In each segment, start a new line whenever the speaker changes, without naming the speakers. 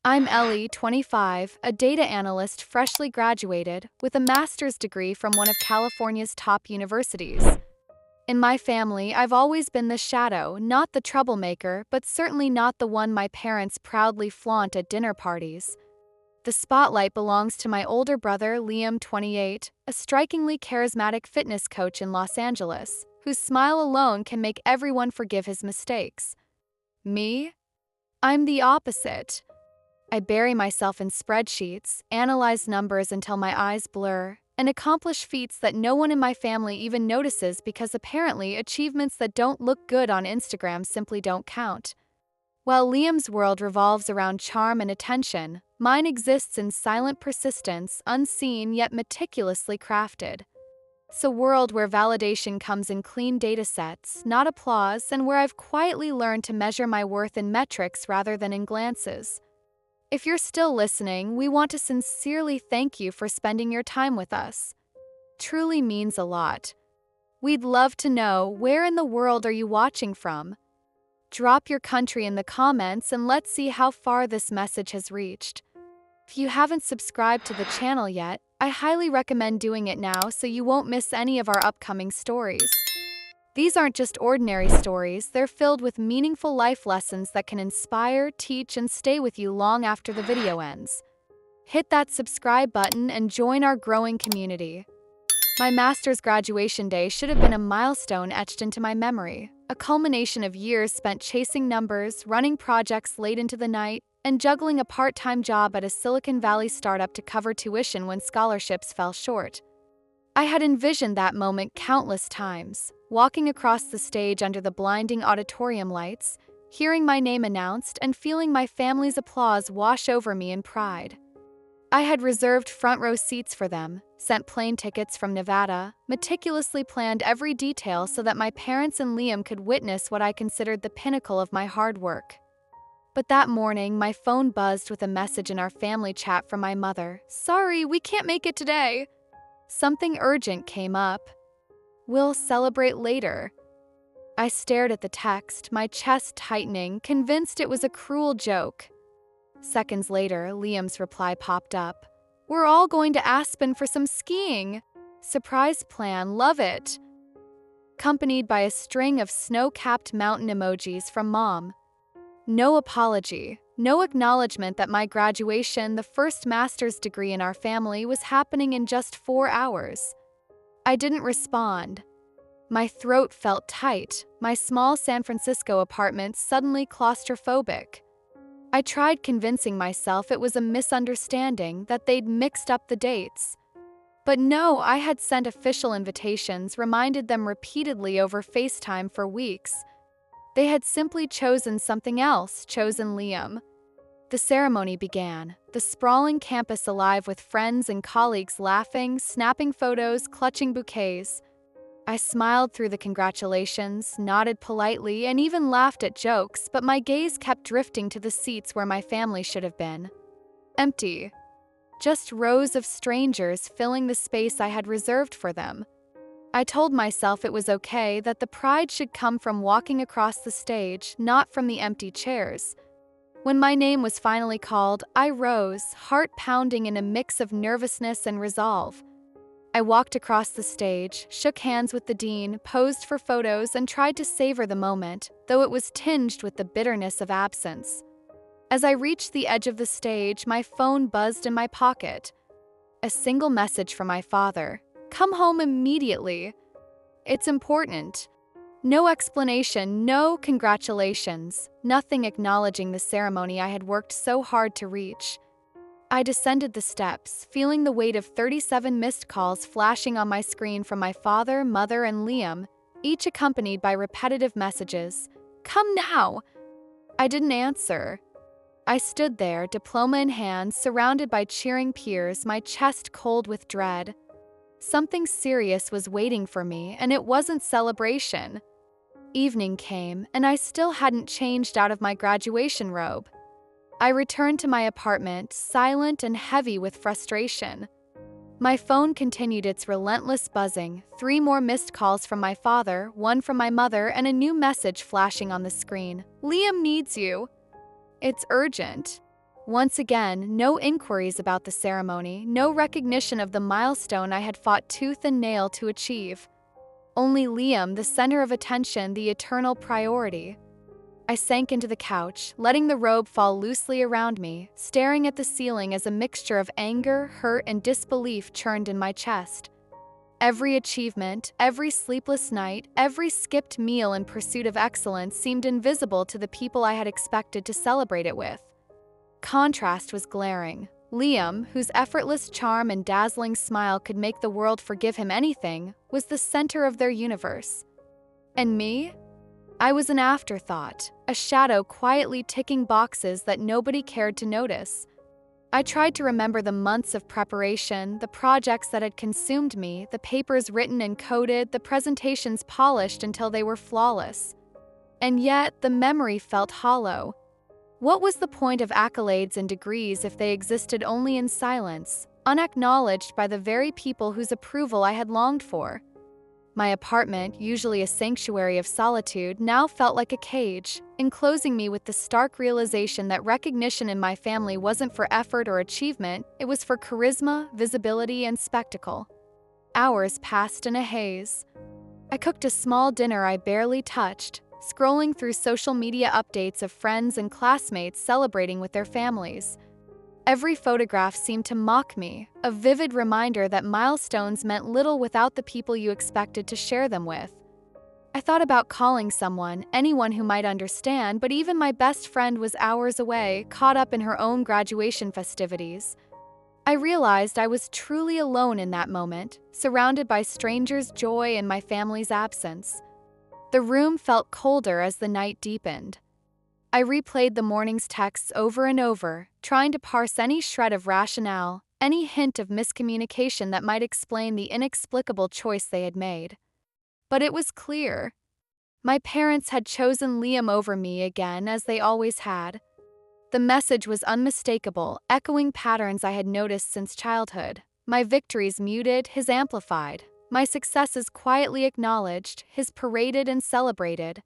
I'm Elly, 25, a data analyst freshly graduated with a master's degree from one of California's top universities. In my family, I've always been the shadow, not the troublemaker, but certainly not the one my parents proudly flaunt at dinner parties. The spotlight belongs to my older brother, Liam, 28, a strikingly charismatic fitness coach in Los Angeles, whose smile alone can make everyone forgive his mistakes. Me? I'm the opposite. I bury myself in spreadsheets, analyze numbers until my eyes blur, and accomplish feats that no one in my family even notices because apparently achievements that don't look good on Instagram simply don't count. While Liam's world revolves around charm and attention, mine exists in silent persistence, unseen yet meticulously crafted. It's a world where validation comes in clean datasets, not applause, and where I've quietly learned to measure my worth in metrics rather than in glances. If you're still listening, we want to sincerely thank you for spending your time with us. Truly means a lot. We'd love to know, where in the world are you watching from? Drop your country in the comments and let's see how far this message has reached. If you haven't subscribed to the channel yet, I highly recommend doing it now so you won't miss any of our upcoming stories. These aren't just ordinary stories, they're filled with meaningful life lessons that can inspire, teach, and stay with you long after the video ends. Hit that subscribe button and join our growing community. My master's graduation day should have been a milestone etched into my memory, a culmination of years spent chasing numbers, running projects late into the night, and juggling a part-time job at a Silicon Valley startup to cover tuition when scholarships fell short. I had envisioned that moment countless times, walking across the stage under the blinding auditorium lights, hearing my name announced and feeling my family's applause wash over me in pride. I had reserved front row seats for them, sent plane tickets from Nevada, meticulously planned every detail so that my parents and Liam could witness what I considered the pinnacle of my hard work. But that morning, my phone buzzed with a message in our family chat from my mother. "Sorry, we can't make it today." Something urgent came up. "We'll celebrate later." I stared at the text, my chest tightening, convinced it was a cruel joke. Seconds later, Liam's reply popped up. "We're all going to Aspen for some skiing. Surprise plan, love it." Accompanied by a string of snow-capped mountain emojis from Mom. No apology, no acknowledgement that my graduation, the first master's degree in our family, was happening in just 4 hours. I didn't respond. My throat felt tight, my small San Francisco apartment suddenly claustrophobic. I tried convincing myself it was a misunderstanding, that they'd mixed up the dates. But no, I had sent official invitations, reminded them repeatedly over FaceTime for weeks. They had simply chosen something else, chosen Liam. The ceremony began, the sprawling campus alive with friends and colleagues laughing, snapping photos, clutching bouquets. I smiled through the congratulations, nodded politely, and even laughed at jokes, but my gaze kept drifting to the seats where my family should have been. Empty. Just rows of strangers filling the space I had reserved for them. I told myself it was okay, that the pride should come from walking across the stage, not from the empty chairs. When my name was finally called, I rose, heart pounding in a mix of nervousness and resolve. I walked across the stage, shook hands with the dean, posed for photos, and tried to savor the moment, though it was tinged with the bitterness of absence. As I reached the edge of the stage, my phone buzzed in my pocket. A single message from my father. "Come home immediately. It's important." No explanation, no congratulations, nothing acknowledging the ceremony I had worked so hard to reach. I descended the steps, feeling the weight of 37 missed calls flashing on my screen from my father, mother, and Liam, each accompanied by repetitive messages. "Come now!" I didn't answer. I stood there, diploma in hand, surrounded by cheering peers, my chest cold with dread. Something serious was waiting for me, and it wasn't celebration. Evening came, and I still hadn't changed out of my graduation robe. I returned to my apartment, silent and heavy with frustration. My phone continued its relentless buzzing, 3 more missed calls from my father, 1 from my mother, and a new message flashing on the screen. "Liam needs you." It's urgent. Once again, no inquiries about the ceremony, no recognition of the milestone I had fought tooth and nail to achieve. Only Liam, the center of attention, the eternal priority. I sank into the couch, letting the robe fall loosely around me, staring at the ceiling as a mixture of anger, hurt, and disbelief churned in my chest. Every achievement, every sleepless night, every skipped meal in pursuit of excellence seemed invisible to the people I had expected to celebrate it with. Contrast was glaring. Liam, whose effortless charm and dazzling smile could make the world forgive him anything, was the center of their universe. And me? I was an afterthought, a shadow quietly ticking boxes that nobody cared to notice. I tried to remember the months of preparation, the projects that had consumed me, the papers written and coded, the presentations polished until they were flawless. And yet, the memory felt hollow. What was the point of accolades and degrees if they existed only in silence, unacknowledged by the very people whose approval I had longed for? My apartment, usually a sanctuary of solitude, now felt like a cage, enclosing me with the stark realization that recognition in my family wasn't for effort or achievement, it was for charisma, visibility, and spectacle. Hours passed in a haze. I cooked a small dinner I barely touched, scrolling through social media updates of friends and classmates celebrating with their families. Every photograph seemed to mock me, a vivid reminder that milestones meant little without the people you expected to share them with. I thought about calling someone, anyone who might understand, but even my best friend was hours away, caught up in her own graduation festivities. I realized I was truly alone in that moment, surrounded by strangers' joy and my family's absence. The room felt colder as the night deepened. I replayed the morning's texts over and over, trying to parse any shred of rationale, any hint of miscommunication that might explain the inexplicable choice they had made. But it was clear. My parents had chosen Liam over me again, as they always had. The message was unmistakable, echoing patterns I had noticed since childhood. My victories muted, his amplified. My successes quietly acknowledged, his paraded and celebrated.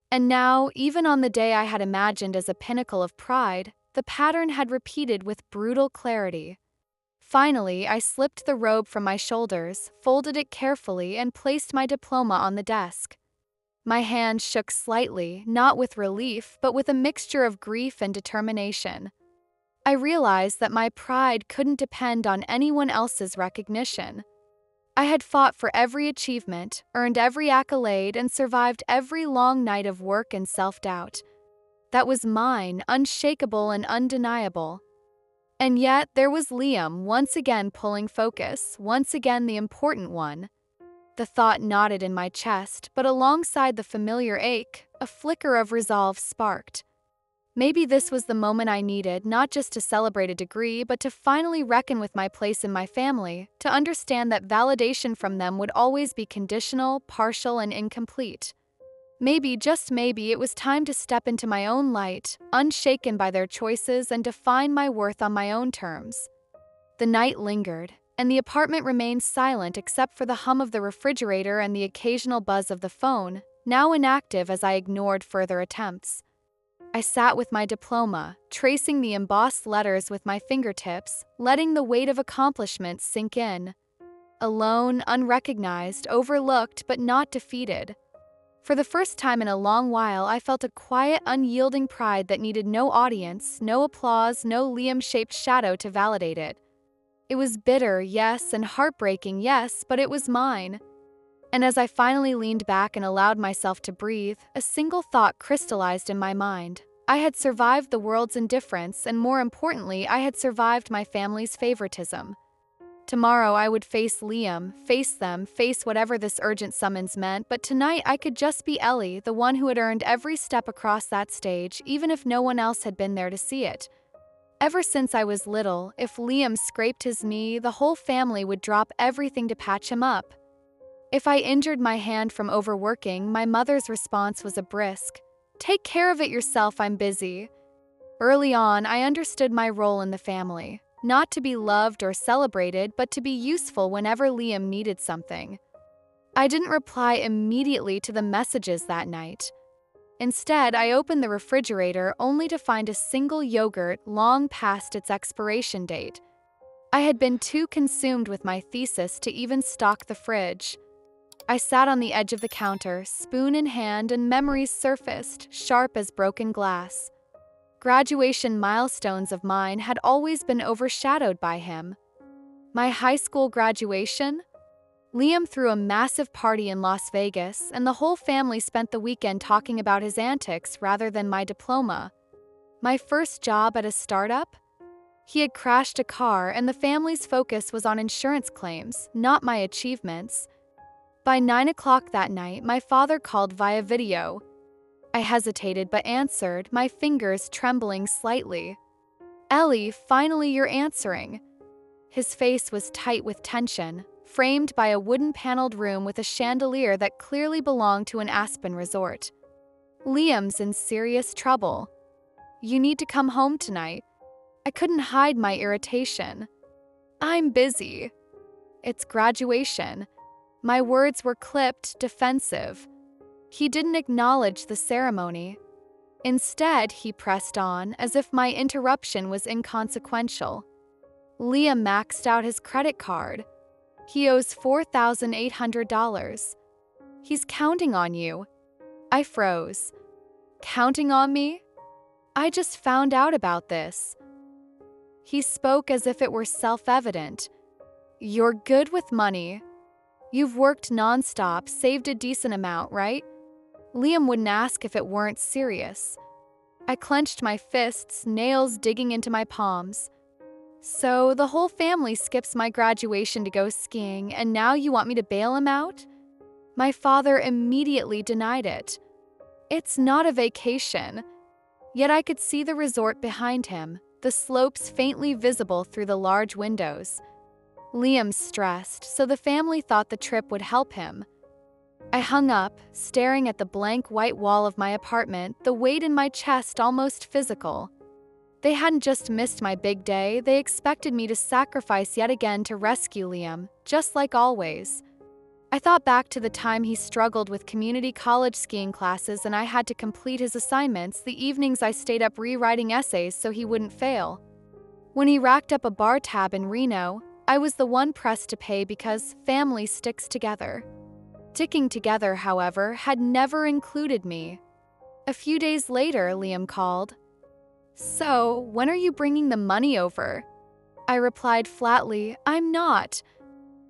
And now, even on the day I had imagined as a pinnacle of pride, the pattern had repeated with brutal clarity. Finally, I slipped the robe from my shoulders, folded it carefully, and placed my diploma on the desk. My hand shook slightly, not with relief, but with a mixture of grief and determination. I realized that my pride couldn't depend on anyone else's recognition. I had fought for every achievement, earned every accolade, and survived every long night of work and self-doubt. That was mine, unshakable and undeniable. And yet, there was Liam, once again pulling focus, once again the important one. The thought knotted in my chest, but alongside the familiar ache, a flicker of resolve sparked. Maybe this was the moment I needed, not just to celebrate a degree, but to finally reckon with my place in my family, to understand that validation from them would always be conditional, partial, and incomplete. Maybe, just maybe, it was time to step into my own light, unshaken by their choices, and define my worth on my own terms. The night lingered, and the apartment remained silent except for the hum of the refrigerator and the occasional buzz of the phone, now inactive as I ignored further attempts. I sat with my diploma, tracing the embossed letters with my fingertips, letting the weight of accomplishments sink in. Alone, unrecognized, overlooked, but not defeated. For the first time in a long while, I felt a quiet, unyielding pride that needed no audience, no applause, no Liam-shaped shadow to validate it. It was bitter, yes, and heartbreaking, yes, but it was mine. And as I finally leaned back and allowed myself to breathe, a single thought crystallized in my mind. I had survived the world's indifference, and more importantly, I had survived my family's favoritism. Tomorrow I would face Liam, face them, face whatever this urgent summons meant, but tonight I could just be Elly, the one who had earned every step across that stage, even if no one else had been there to see it. Ever since I was little, if Liam scraped his knee, the whole family would drop everything to patch him up. If I injured my hand from overworking, my mother's response was a brisk, "Take care of it yourself, I'm busy." Early on, I understood my role in the family, not to be loved or celebrated, but to be useful whenever Liam needed something. I didn't reply immediately to the messages that night. Instead, I opened the refrigerator only to find a single yogurt long past its expiration date. I had been too consumed with my thesis to even stock the fridge. I sat on the edge of the counter, spoon in hand, and memories surfaced, sharp as broken glass. Graduation milestones of mine had always been overshadowed by him. My high school graduation? Liam threw a massive party in Las Vegas, and the whole family spent the weekend talking about his antics rather than my diploma. My first job at a startup? He had crashed a car, and the family's focus was on insurance claims, not my achievements. By 9 o'clock that night, my father called via video. I hesitated but answered, my fingers trembling slightly. "Elly, finally you're answering." His face was tight with tension, framed by a wooden-paneled room with a chandelier that clearly belonged to an Aspen resort. "Liam's in serious trouble. You need to come home tonight." I couldn't hide my irritation. "I'm busy." "It's graduation." My words were clipped, defensive. He didn't acknowledge the ceremony. Instead, he pressed on, as if my interruption was inconsequential. "Liam maxed out his credit card. He owes $4,800. He's counting on you." I froze. "Counting on me? I just found out about this." He spoke as if it were self-evident. "You're good with money. You've worked nonstop, saved a decent amount, right?" Liam wouldn't ask if it weren't serious. I clenched my fists, nails digging into my palms. "So the whole family skips my graduation to go skiing, and now you want me to bail him out?" My father immediately denied it. "It's not a vacation." Yet I could see the resort behind him, the slopes faintly visible through the large windows. Liam's stressed, so the family thought the trip would help him. I hung up, staring at the blank white wall of my apartment, the weight in my chest almost physical. They hadn't just missed my big day, they expected me to sacrifice yet again to rescue Liam, just like always. I thought back to the time he struggled with community college skiing classes and I had to complete his assignments, the evenings I stayed up rewriting essays so he wouldn't fail. When he racked up a bar tab in Reno, I was the one pressed to pay because family sticks together. Sticking together, however, had never included me. A few days later, Liam called. "So, when are you bringing the money over?" I replied flatly, "I'm not."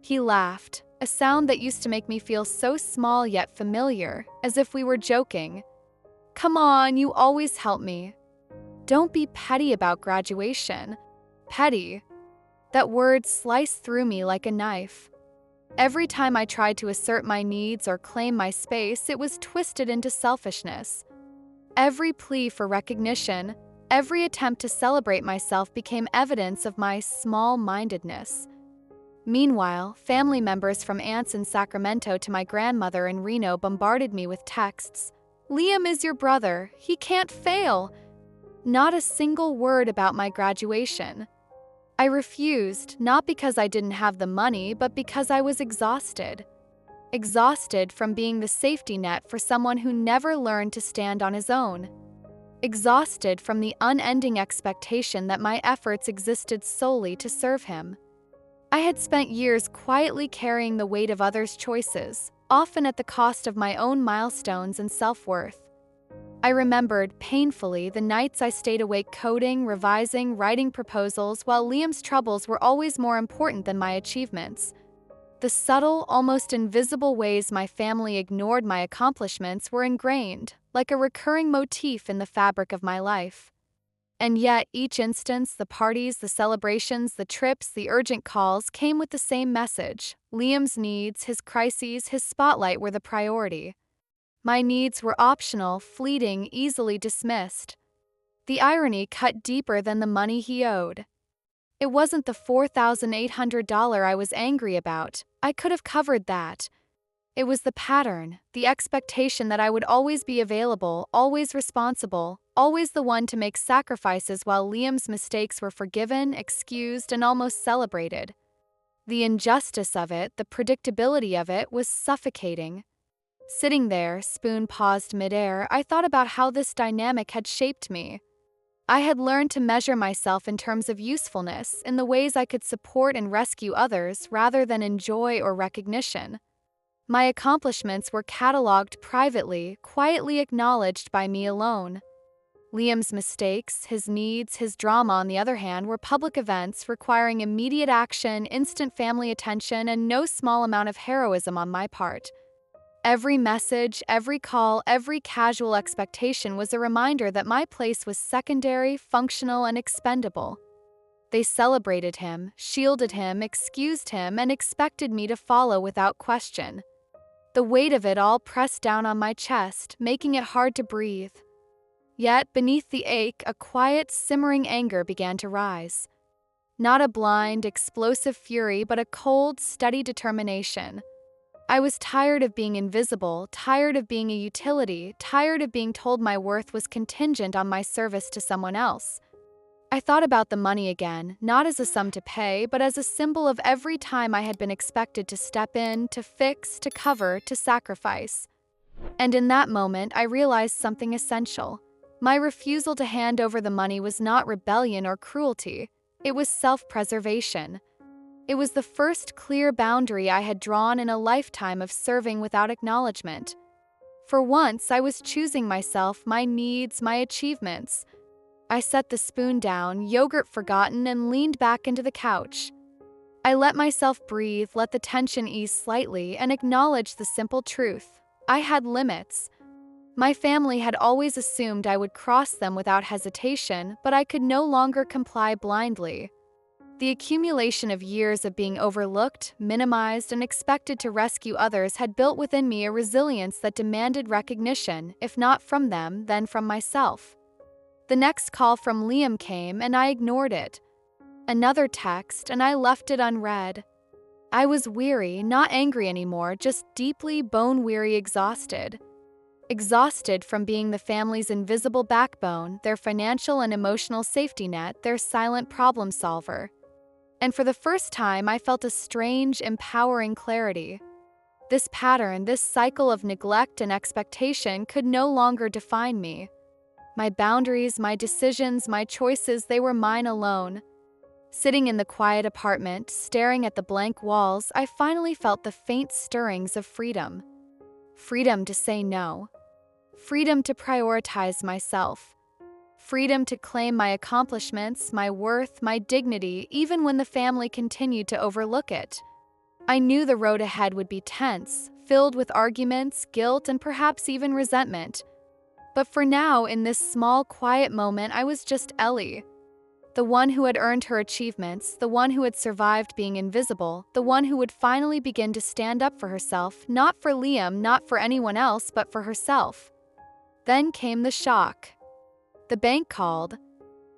He laughed, a sound that used to make me feel so small yet familiar, as if we were joking. "Come on, you always help me. Don't be petty about graduation." Petty? That word sliced through me like a knife. Every time I tried to assert my needs or claim my space, it was twisted into selfishness. Every plea for recognition, every attempt to celebrate myself became evidence of my small-mindedness. Meanwhile, family members from aunts in Sacramento to my grandmother in Reno bombarded me with texts. "Liam is your brother. He can't fail." Not a single word about my graduation. I refused, not because I didn't have the money, but because I was exhausted. Exhausted from being the safety net for someone who never learned to stand on his own. Exhausted from the unending expectation that my efforts existed solely to serve him. I had spent years quietly carrying the weight of others' choices, often at the cost of my own milestones and self-worth. I remembered, painfully, the nights I stayed awake coding, revising, writing proposals, while Liam's troubles were always more important than my achievements. The subtle, almost invisible ways my family ignored my accomplishments were ingrained, like a recurring motif in the fabric of my life. And yet, each instance, the parties, the celebrations, the trips, the urgent calls, came with the same message. Liam's needs, his crises, his spotlight were the priority. My needs were optional, fleeting, easily dismissed. The irony cut deeper than the money he owed. It wasn't the $4,800 I was angry about. I could have covered that. It was the pattern, the expectation that I would always be available, always responsible, always the one to make sacrifices while Liam's mistakes were forgiven, excused, and almost celebrated. The injustice of it, the predictability of it, was suffocating. Sitting there, spoon paused midair, I thought about how this dynamic had shaped me. I had learned to measure myself in terms of usefulness, in the ways I could support and rescue others rather than in joy or recognition. My accomplishments were cataloged privately, quietly acknowledged by me alone. Liam's mistakes, his needs, his drama, on the other hand, were public events requiring immediate action, instant family attention, and no small amount of heroism on my part. Every message, every call, every casual expectation was a reminder that my place was secondary, functional, and expendable. They celebrated him, shielded him, excused him, and expected me to follow without question. The weight of it all pressed down on my chest, making it hard to breathe. Yet, beneath the ache, a quiet, simmering anger began to rise. Not a blind, explosive fury, but a cold, steady determination. I was tired of being invisible, tired of being a utility, tired of being told my worth was contingent on my service to someone else. I thought about the money again, not as a sum to pay, but as a symbol of every time I had been expected to step in, to fix, to cover, to sacrifice. And in that moment, I realized something essential. My refusal to hand over the money was not rebellion or cruelty. It was self-preservation. It was the first clear boundary I had drawn in a lifetime of serving without acknowledgement. For once, I was choosing myself, my needs, my achievements. I set the spoon down, yogurt forgotten, and leaned back into the couch. I let myself breathe, let the tension ease slightly, and acknowledge the simple truth. I had limits. My family had always assumed I would cross them without hesitation, but I could no longer comply blindly. The accumulation of years of being overlooked, minimized, and expected to rescue others had built within me a resilience that demanded recognition, if not from them, then from myself. The next call from Liam came, and I ignored it. Another text, and I left it unread. I was weary, not angry anymore, just deeply bone-weary exhausted. Exhausted from being the family's invisible backbone, their financial and emotional safety net, their silent problem solver. And for the first time, I felt a strange, empowering clarity. This pattern, this cycle of neglect and expectation could no longer define me. My boundaries, my decisions, my choices, they were mine alone. Sitting in the quiet apartment, staring at the blank walls, I finally felt the faint stirrings of freedom. Freedom to say no. Freedom to prioritize myself. Freedom to claim my accomplishments, my worth, my dignity, even when the family continued to overlook it. I knew the road ahead would be tense, filled with arguments, guilt, and perhaps even resentment. But for now, in this small, quiet moment, I was just Elly. The one who had earned her achievements, the one who had survived being invisible, the one who would finally begin to stand up for herself, not for Liam, not for anyone else, but for herself. Then came the shock. The bank called.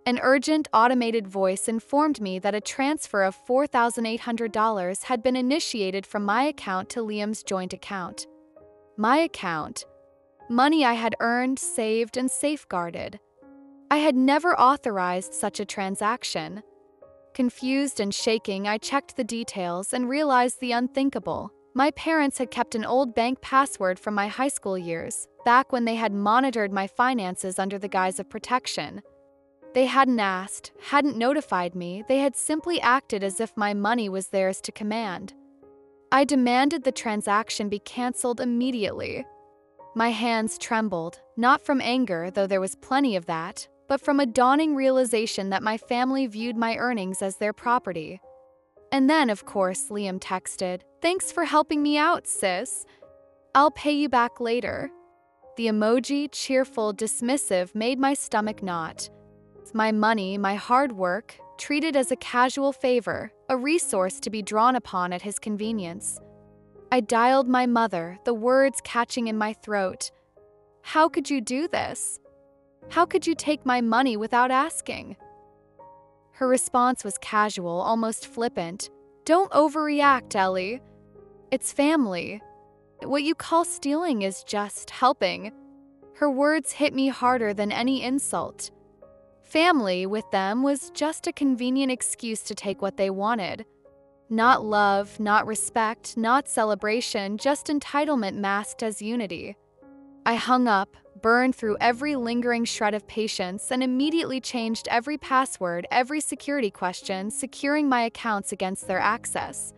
An urgent, automated voice informed me that a transfer of $4,800 had been initiated from my account to Liam's joint account. My account. Money I had earned, saved, and safeguarded. I had never authorized such a transaction. Confused and shaking, I checked the details and realized the unthinkable. My parents had kept an old bank password from my high school years, back when they had monitored my finances under the guise of protection. They hadn't asked, hadn't notified me, they had simply acted as if my money was theirs to command. I demanded the transaction be canceled immediately. My hands trembled, not from anger, though there was plenty of that, but from a dawning realization that my family viewed my earnings as their property. And then, of course, Liam texted, "Thanks for helping me out, sis. I'll pay you back later." The emoji, cheerful, dismissive, made my stomach knot. My money, my hard work, treated as a casual favor, a resource to be drawn upon at his convenience. I dialed my mother, the words catching in my throat. "How could you do this? How could you take my money without asking?" Her response was casual, almost flippant. "Don't overreact, Elly. It's family. What you call stealing is just helping." Her words hit me harder than any insult. Family, with them, was just a convenient excuse to take what they wanted. Not love, not respect, not celebration, just entitlement masked as unity. I hung up, burned through every lingering shred of patience, and immediately changed every password, every security question, securing my accounts against their access.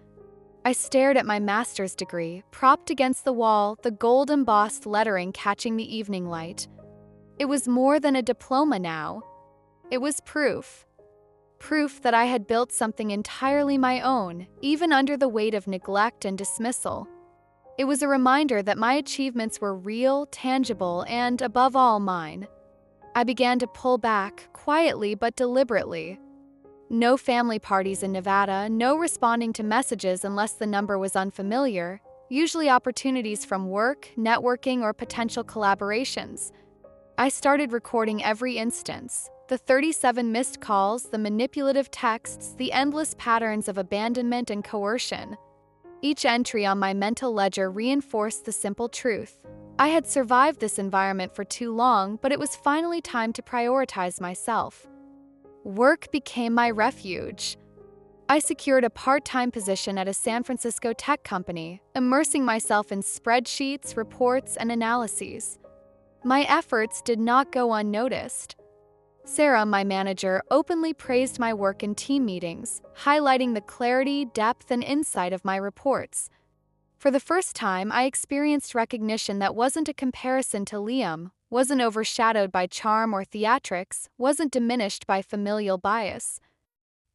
I stared at my master's degree, propped against the wall, the gold-embossed lettering catching the evening light. It was more than a diploma now. It was proof. Proof that I had built something entirely my own, even under the weight of neglect and dismissal. It was a reminder that my achievements were real, tangible, and, above all, mine. I began to pull back, quietly but deliberately. No family parties in Nevada, no responding to messages unless the number was unfamiliar, usually opportunities from work, networking, or potential collaborations. I started recording every instance. The 37 missed calls, the manipulative texts, the endless patterns of abandonment and coercion. Each entry on my mental ledger reinforced the simple truth. I had survived this environment for too long, but it was finally time to prioritize myself. Work became my refuge. I secured a part-time position at a San Francisco tech company, immersing myself in spreadsheets, reports, and analyses. My efforts did not go unnoticed. Sarah, my manager, openly praised my work in team meetings, highlighting the clarity, depth, and insight of my reports. For the first time, I experienced recognition that wasn't a comparison to Liam, wasn't overshadowed by charm or theatrics, wasn't diminished by familial bias.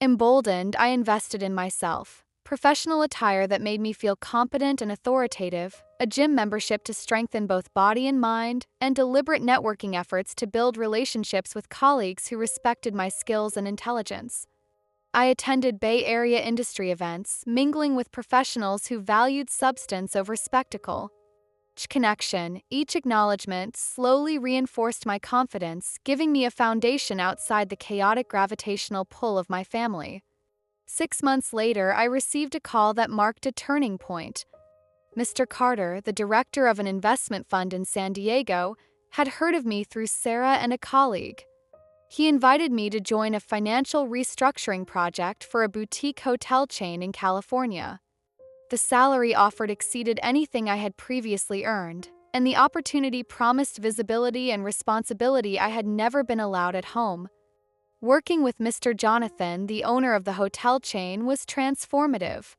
Emboldened, I invested in myself. Professional attire that made me feel competent and authoritative, a gym membership to strengthen both body and mind, and deliberate networking efforts to build relationships with colleagues who respected my skills and intelligence. I attended Bay Area industry events, mingling with professionals who valued substance over spectacle. Each connection, each acknowledgement slowly reinforced my confidence, giving me a foundation outside the chaotic gravitational pull of my family. 6 months later, I received a call that marked a turning point. Mr. Carter, the director of an investment fund in San Diego, had heard of me through Sarah and a colleague. He invited me to join a financial restructuring project for a boutique hotel chain in California. The salary offered exceeded anything I had previously earned, and the opportunity promised visibility and responsibility I had never been allowed at home. Working with Mr. Jonathan, the owner of the hotel chain, was transformative.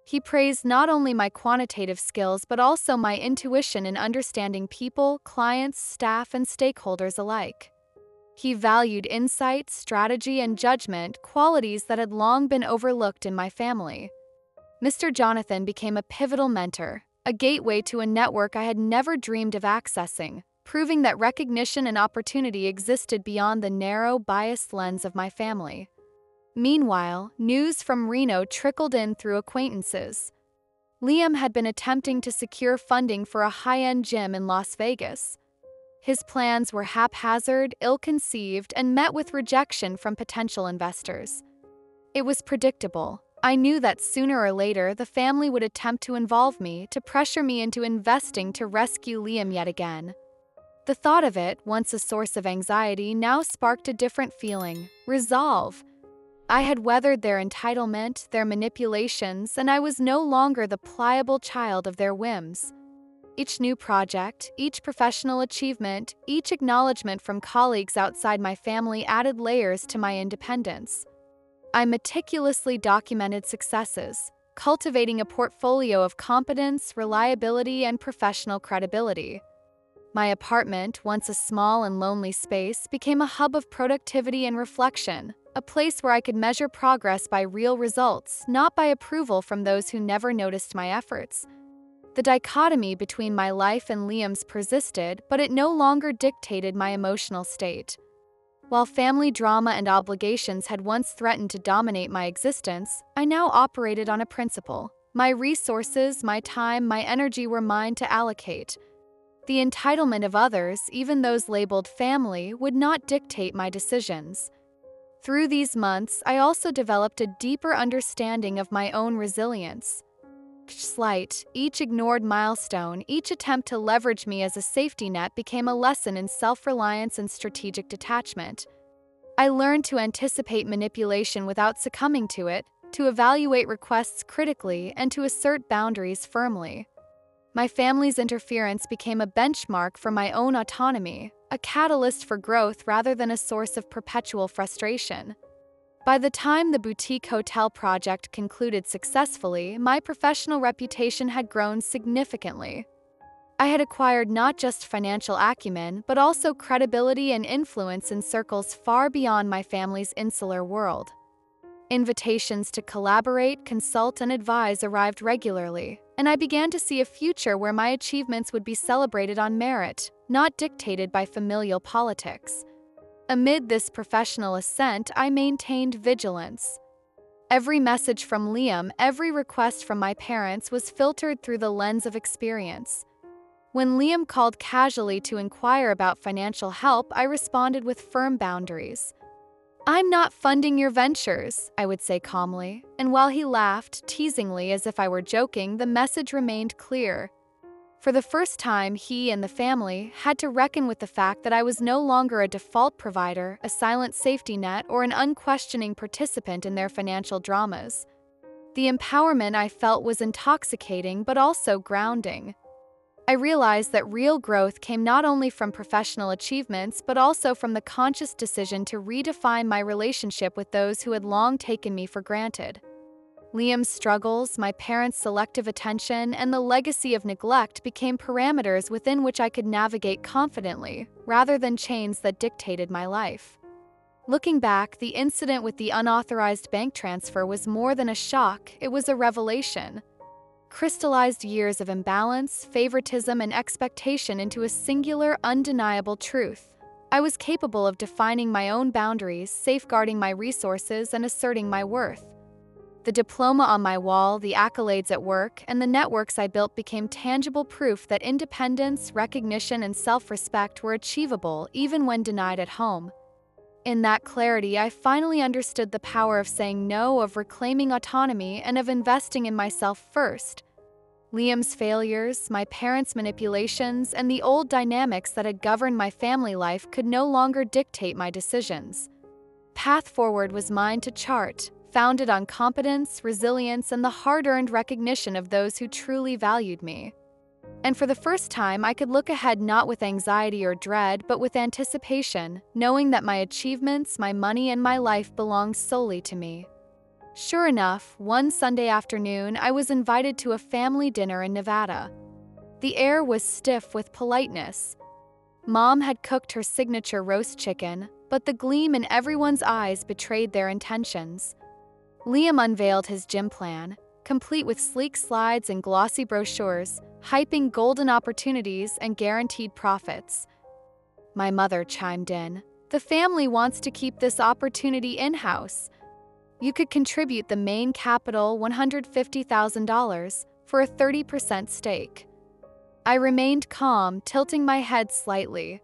He praised not only my quantitative skills but also my intuition in understanding people, clients, staff, and stakeholders alike. He valued insight, strategy, and judgment, qualities that had long been overlooked in my family. Mr. Jonathan became a pivotal mentor, a gateway to a network I had never dreamed of accessing, proving that recognition and opportunity existed beyond the narrow, biased lens of my family. Meanwhile, news from Reno trickled in through acquaintances. Liam had been attempting to secure funding for a high-end gym in Las Vegas. His plans were haphazard, ill-conceived, and met with rejection from potential investors. It was predictable. I knew that sooner or later the family would attempt to involve me, to pressure me into investing to rescue Liam yet again. The thought of it, once a source of anxiety, now sparked a different feeling: resolve. I had weathered their entitlement, their manipulations, and I was no longer the pliable child of their whims. Each new project, each professional achievement, each acknowledgement from colleagues outside my family added layers to my independence. I meticulously documented successes, cultivating a portfolio of competence, reliability, and professional credibility. My apartment, once a small and lonely space, became a hub of productivity and reflection, a place where I could measure progress by real results, not by approval from those who never noticed my efforts. The dichotomy between my life and Liam's persisted, but it no longer dictated my emotional state. While family drama and obligations had once threatened to dominate my existence, I now operated on a principle. My resources, my time, my energy were mine to allocate. The entitlement of others, even those labeled family, would not dictate my decisions. Through these months, I also developed a deeper understanding of my own resilience. Each slight, each ignored milestone, each attempt to leverage me as a safety net became a lesson in self-reliance and strategic detachment. I learned to anticipate manipulation without succumbing to it, to evaluate requests critically, and to assert boundaries firmly. My family's interference became a benchmark for my own autonomy, a catalyst for growth rather than a source of perpetual frustration. By the time the boutique hotel project concluded successfully, my professional reputation had grown significantly. I had acquired not just financial acumen, but also credibility and influence in circles far beyond my family's insular world. Invitations to collaborate, consult, and advise arrived regularly, and I began to see a future where my achievements would be celebrated on merit, not dictated by familial politics. Amid this professional ascent, I maintained vigilance. Every message from Liam, every request from my parents was filtered through the lens of experience. When Liam called casually to inquire about financial help, I responded with firm boundaries. "I'm not funding your ventures," I would say calmly, and while he laughed, teasingly as if I were joking, the message remained clear. For the first time, he and the family had to reckon with the fact that I was no longer a default provider, a silent safety net, or an unquestioning participant in their financial dramas. The empowerment I felt was intoxicating but also grounding. I realized that real growth came not only from professional achievements but also from the conscious decision to redefine my relationship with those who had long taken me for granted. Liam's struggles, my parents' selective attention, and the legacy of neglect became parameters within which I could navigate confidently, rather than chains that dictated my life. Looking back, the incident with the unauthorized bank transfer was more than a shock, it was a revelation. Crystallized years of imbalance, favoritism, and expectation into a singular, undeniable truth. I was capable of defining my own boundaries, safeguarding my resources, and asserting my worth. The diploma on my wall, the accolades at work, and the networks I built became tangible proof that independence, recognition, and self-respect were achievable even when denied at home. In that clarity, I finally understood the power of saying no, of reclaiming autonomy, and of investing in myself first. Liam's failures, my parents' manipulations, and the old dynamics that had governed my family life could no longer dictate my decisions. Path forward was mine to chart, founded on competence, resilience, and the hard-earned recognition of those who truly valued me. And for the first time, I could look ahead not with anxiety or dread, but with anticipation, knowing that my achievements, my money, and my life belonged solely to me. Sure enough, one Sunday afternoon, I was invited to a family dinner in Nevada. The air was stiff with politeness. Mom had cooked her signature roast chicken, but the gleam in everyone's eyes betrayed their intentions. Liam unveiled his gym plan, complete with sleek slides and glossy brochures, hyping golden opportunities and guaranteed profits. My mother chimed in. "The family wants to keep this opportunity in-house. You could contribute the main capital, $150,000, for a 30% stake." I remained calm, tilting my head slightly.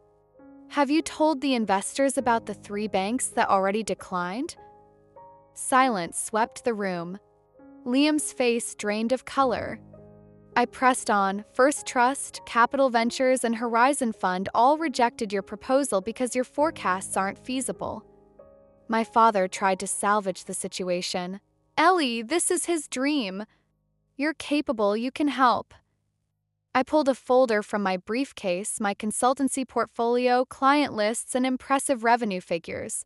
"Have you told the investors about the 3 banks that already declined?" Silence swept the room. Liam's face drained of color. I pressed on. "First Trust, Capital Ventures, and Horizon Fund all rejected your proposal because your forecasts aren't feasible." My father tried to salvage the situation. "Elly, this is his dream. You're capable, you can help." I pulled a folder from my briefcase, my consultancy portfolio, client lists, and impressive revenue figures.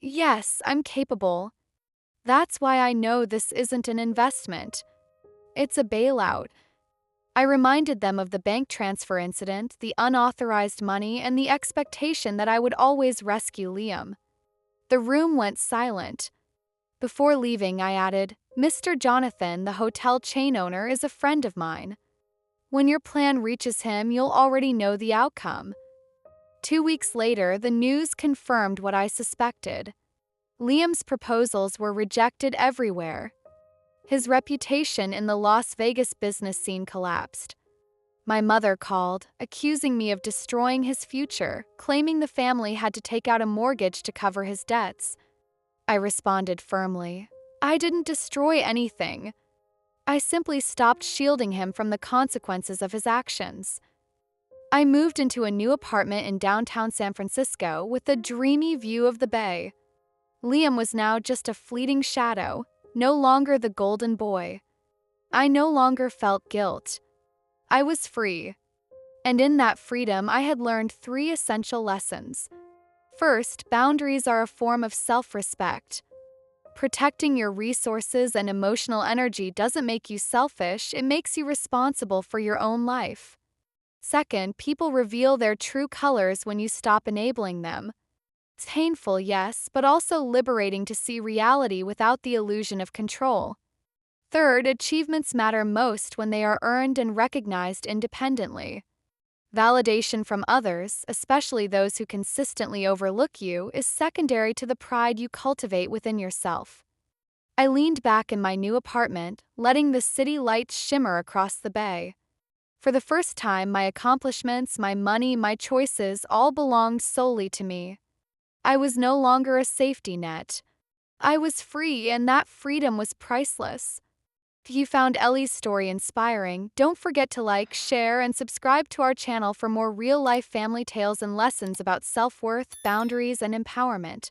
"Yes, I'm capable. That's why I know this isn't an investment. It's a bailout." I reminded them of the bank transfer incident, the unauthorized money, and the expectation that I would always rescue Liam. The room went silent. Before leaving, I added, "Mr. Jonathan, the hotel chain owner, is a friend of mine. When your plan reaches him, you'll already know the outcome." 2 weeks later, the news confirmed what I suspected. Liam's proposals were rejected everywhere. His reputation in the Las Vegas business scene collapsed. My mother called, accusing me of destroying his future, claiming the family had to take out a mortgage to cover his debts. I responded firmly, "I didn't destroy anything. I simply stopped shielding him from the consequences of his actions." I moved into a new apartment in downtown San Francisco with a dreamy view of the bay. Liam was now just a fleeting shadow, no longer the golden boy. I no longer felt guilt. I was free. And in that freedom, I had learned 3 essential lessons. First, boundaries are a form of self-respect. Protecting your resources and emotional energy doesn't make you selfish, it makes you responsible for your own life. Second, people reveal their true colors when you stop enabling them. It's painful, yes, but also liberating to see reality without the illusion of control. Third, achievements matter most when they are earned and recognized independently. Validation from others, especially those who consistently overlook you, is secondary to the pride you cultivate within yourself. I leaned back in my new apartment, letting the city lights shimmer across the bay. For the first time, my accomplishments, my money, my choices all belonged solely to me. I was no longer a safety net. I was free, and that freedom was priceless. If you found Elly's story inspiring, don't forget to like, share, and subscribe to our channel for more real-life family tales and lessons about self-worth, boundaries, and empowerment.